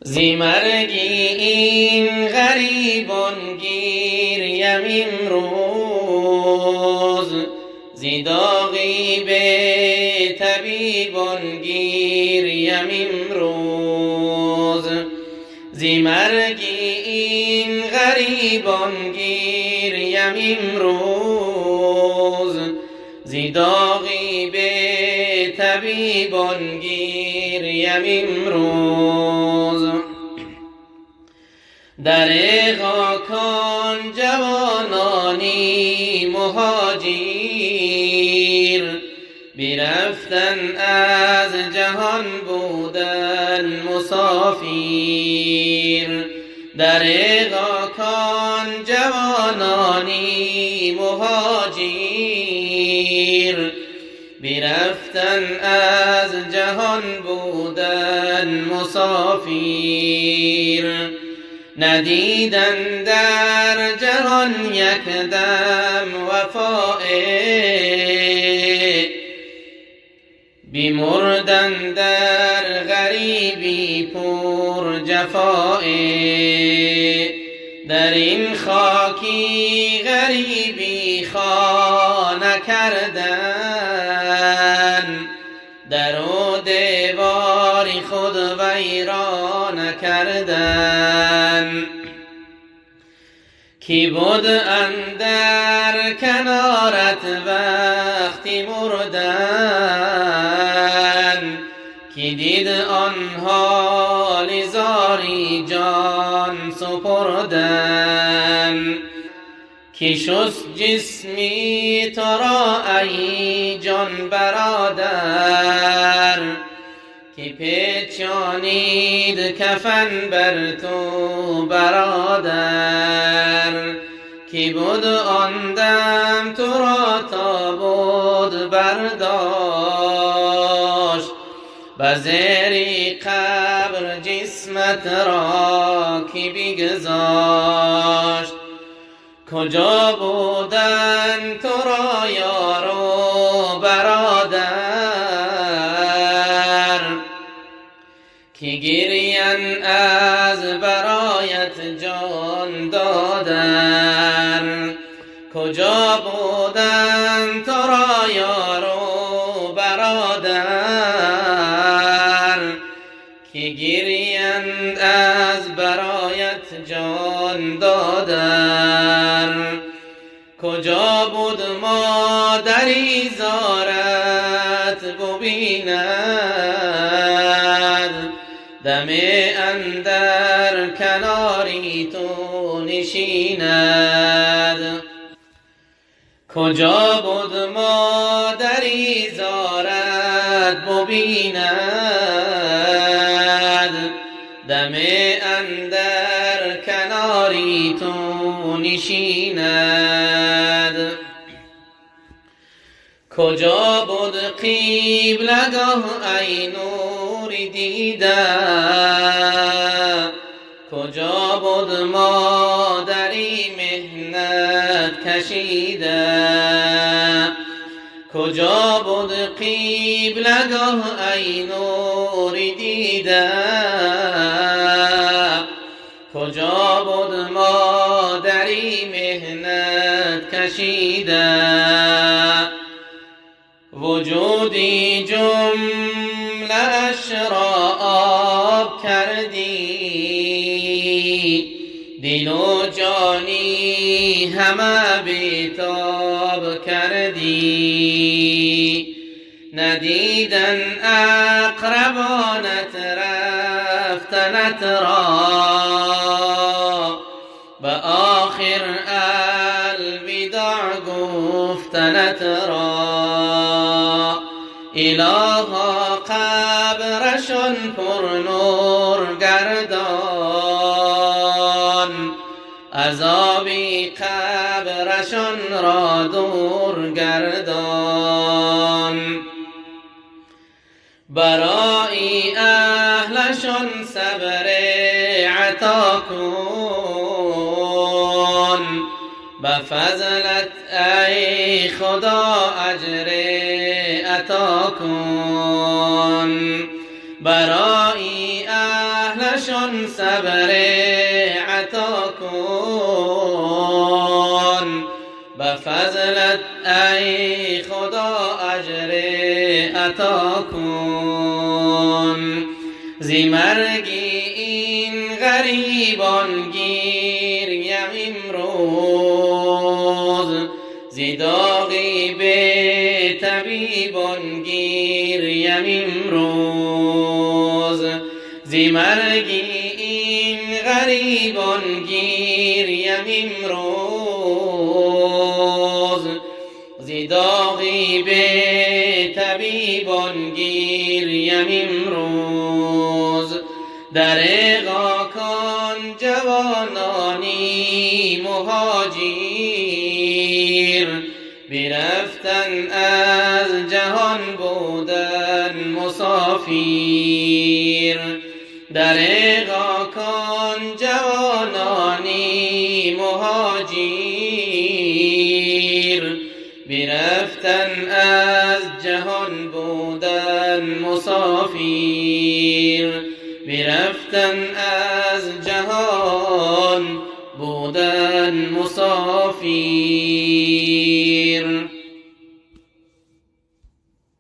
زی مرگی این غریبان گیریم امروز، زی داغی به طبیبان گیریم امروز. زی مرگی این غریبان گیریم امروز، زی داغی به طبیبان گیریم امروز. در غاکان جوانانی مهاجیر، برفتن از جهان بودن مسافیر. در غاکان جوانانی مهاجیر، برفتن از جهان بودن مسافیر. ندیدن در جهان یک دم وفای، بیمردن در غریبی پر جفای. در این خاکی غریبی خانه کردن، در و دیواری خود ویران کردن. کی بود اندر کنارت وقتی مردن، کی دید آنها لزاری جان سپردن. کی شست جسمی تو را ای جان برادر، کی پیچانید کفن بر تو برادر. کی بود آن دم تو را تا بود برداشت، بزیری قبر جسمت را کی بگذاشت. کجا بودن تو را یار و برادر، کی گریان از برایت جان دادن. کجا بودن تو را یار و برادر، کی گریان از برایت جان دادن. کجا بود مادری زارت ببیند، دمی اندر کناری تو نشیند. کجا بود مادری زارت ببیند، دمی اندر کناری تو نشیند. کجا بود قبلگاه ای نور دیده، کجا بود مادری مهنت کشیده. کجا بود قبلگاه ای نور دیده، کجا بود مادری مهنت کشیده. وجودی جمله اش را آب کردی، دل و جانی همه بیتاب کردی. ندیدن اقربانت رفتنت را، به آخر الوداع گفتنت را. الها قبرشان پر نور گردان، عذابی قبرشان را دور گردان. برای اهلشان صبر عطا کن، به فضلت ای خدا اجر عطا کن. برای اهل برشان صبر عطا کن، به فضلت ای خدا اجر عطا کن. زی مرگی این غریبان گیریم امروز، زی داغی به طبیبان گیریم امروز. زی مرگی این غریبان گیریم امروز، زی داغی به طبیبان گیریم امروز. دریغا کن جوانانی مهاجر، برفتن از جهان بودن مسافر. دریغا کن جوانانی مهاجر، برفتن از جهان بودن مسافر. برفتن از جهان بودن مسافر.